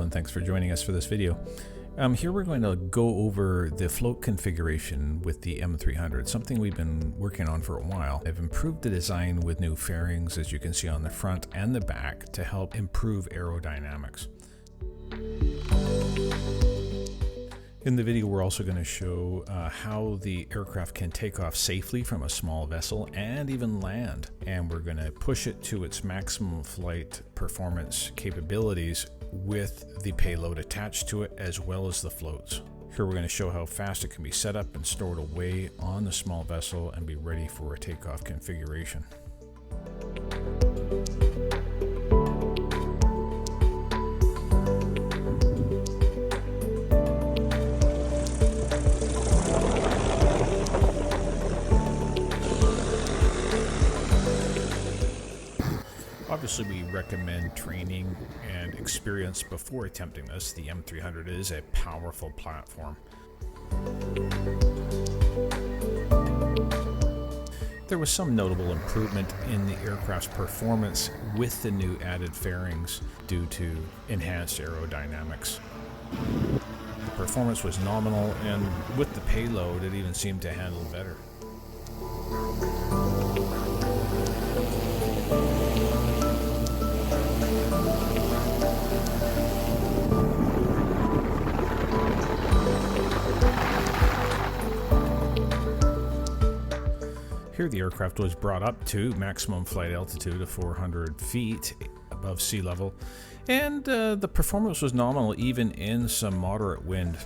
and thanks for joining us for this video. Here we're going to go over the float configuration with the M300, something we've been working on for a while. I've improved the design with new fairings, as you can see on the front and the back, to help improve aerodynamics. In the video, we're also going to show how the aircraft can take off safely from a small vessel and even land. And we're going to push it to its maximum flight performance capabilities with the payload attached to it, as well as the floats. Here we're going to show how fast it can be set up and stored away on the small vessel and be ready for a takeoff configuration. Obviously, we recommend training and experience before attempting this. The M300 is a powerful platform. There was some notable improvement in the aircraft's performance with the new added fairings due to enhanced aerodynamics. The performance was nominal, and with the payload, it even seemed to handle better. Here the aircraft was brought up to maximum flight altitude of 400 feet above sea level, and the performance was nominal even in some moderate wind.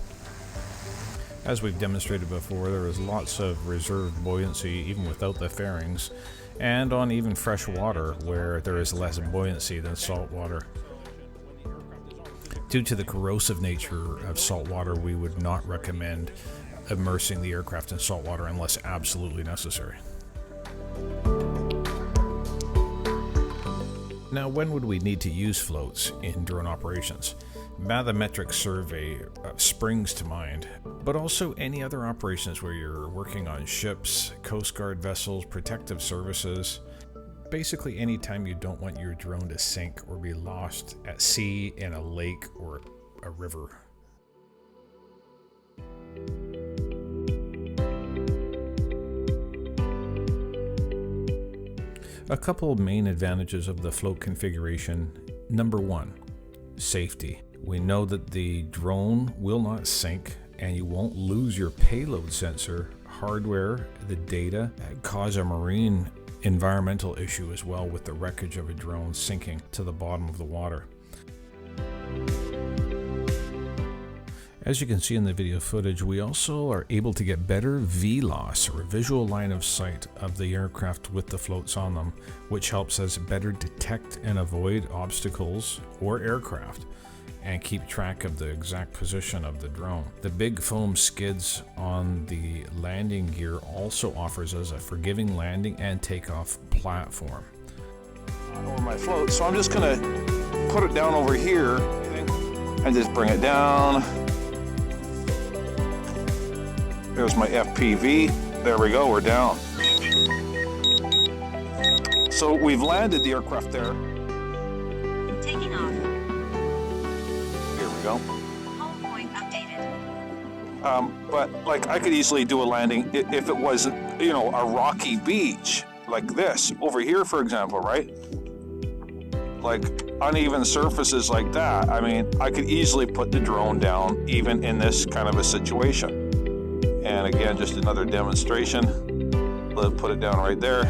As we've demonstrated before, there is lots of reserved buoyancy even without the fairings, and on even fresh water where there is less buoyancy than salt water. Due to the corrosive nature of salt water, we would not recommend immersing the aircraft in salt water unless absolutely necessary. Now, when would we need to use floats in drone operations? Bathymetric survey springs to mind, but also any other operations where you're working on ships, Coast Guard vessels, protective services. Basically, anytime you don't want your drone to sink or be lost at sea, in a lake, or a river. A couple of main advantages of the float configuration. Number one, safety. We know that the drone will not sink and you won't lose your payload sensor, hardware, the data, cause a marine environmental issue as well with the wreckage of a drone sinking to the bottom of the water. As you can see in the video footage, we also are able to get better VLOS, or visual line of sight, of the aircraft with the floats on them, which helps us better detect and avoid obstacles or aircraft and keep track of the exact position of the drone. The big foam skids on the landing gear also offers us a forgiving landing and takeoff platform. Over my float, so I'm just gonna put it down over here and just bring it down. There's my FPV. There we go, we're down. So we've landed the aircraft there. Taking off. Here we go. Home point updated. But like, I could easily do a landing if it wasn't, you know, a rocky beach like this over here, for example, right? Like uneven surfaces like that. I mean, I could easily put the drone down even in this kind of a situation. And again, just another demonstration. Let's put it down right there.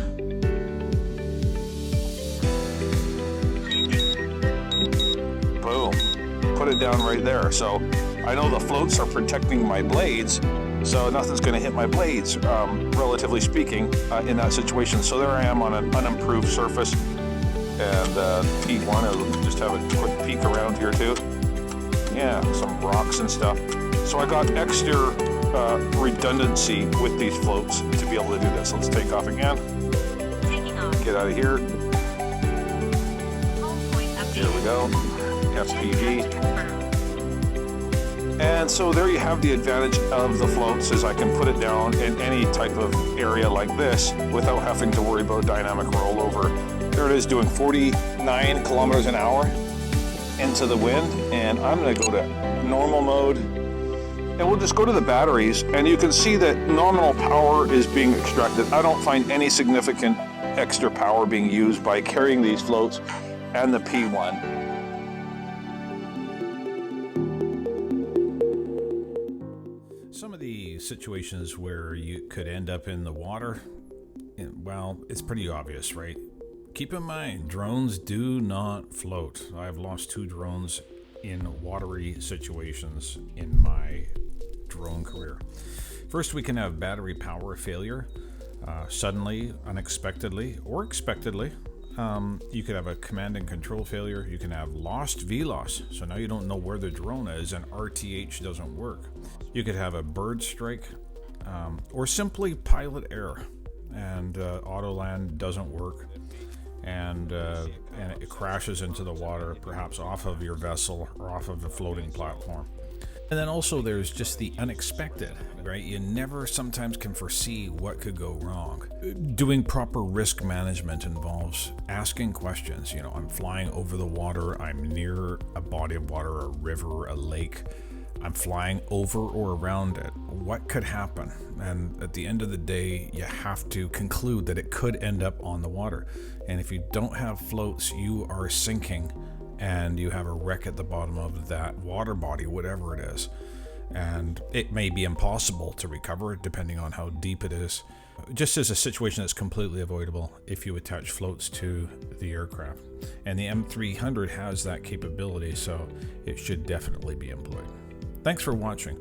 Boom. Put it down right there. So I know the floats are protecting my blades, so nothing's going to hit my blades, relatively speaking, in that situation. So there I am on an unimproved surface. And P1, I'll just have a quick peek around here too. Yeah, some rocks and stuff. So I got extra redundancy with these floats to be able to do this. Let's take off again. Taking off. Get out of here. Home point updated. Here we go. FPV. Check confirmed. And so there you have the advantage of the floats, is I can put it down in any type of area like this without having to worry about dynamic rollover. There it is, doing 49 kilometers an hour. into the wind, and I'm going to go to normal mode, and we'll just go to the batteries, and you can see that nominal power is being extracted. I don't find any significant extra power being used by carrying these floats and the P1. Some of the situations where you could end up in the water, well, it's pretty obvious, right? Keep in mind, drones do not float. I've lost 2 drones in watery situations in my drone career. First, we can have battery power failure, suddenly, unexpectedly, or expectedly. You could have a command and control failure. You can have lost VLOS, so now you don't know where the drone is and RTH doesn't work. You could have a bird strike, or simply pilot error, and auto land doesn't work, and it crashes into the water, perhaps off of your vessel or off of the floating platform. And then also there's just the unexpected, right? You never sometimes can foresee what could go wrong. Doing proper risk management involves asking questions. You know, I'm flying over the water, I'm near a body of water, a river, a lake. I'm flying over or around it. What could happen? And at the end of the day, you have to conclude that it could end up on the water. And if you don't have floats, you are sinking, and you have a wreck at the bottom of that water body, whatever it is. And it may be impossible to recover depending on how deep it is. Just as a situation that's completely avoidable if you attach floats to the aircraft. And the M300 has that capability, so it should definitely be employed. Thanks for watching.